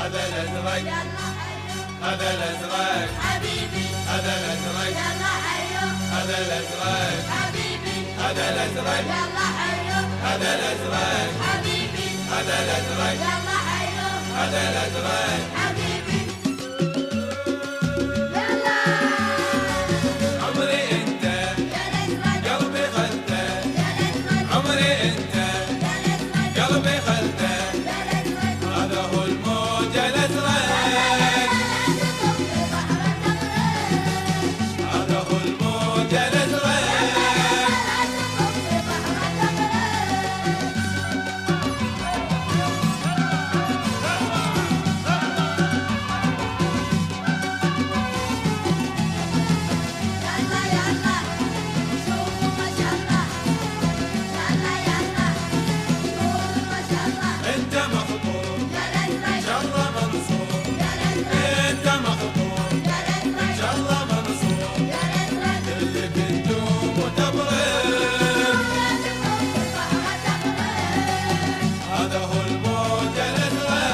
هذا الازرق هذا الازرق حبيبي هذا الازرق يلا حيو هذا الازرق حبيبي هذا الازرق يلا حيو هذا الازرق حبيبي هذا الازرق يلا حيو هذا الازرق حبيبي يلا عمري انت يا الازرق قلبي خلته يا الازرق عمري انت يا الازرق قلبي خلته يا الازرق هذا هو الموج الازرق هذا هو الموج الازرق يلا يلا شوفوا ما شاء الله يلا يلا قولوا ما شاء الله انت مخطوب يا الازرق شره منصوب يا الازرق انت مخطوب يا الازرق شره منصوب يا الازرق كلك نجوم وتبرق هذا هو الموج الازرق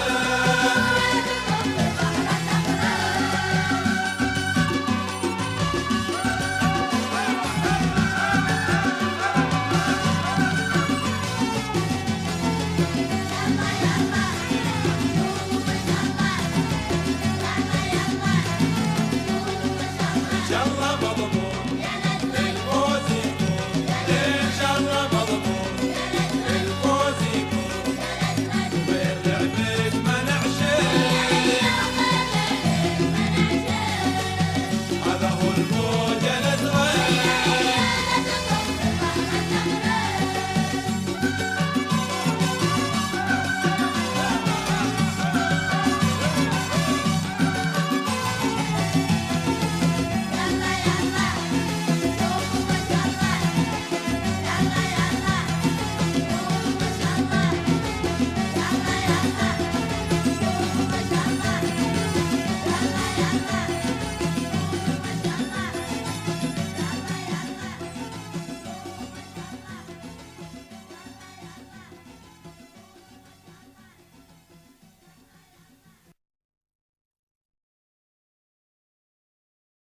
شره مضمون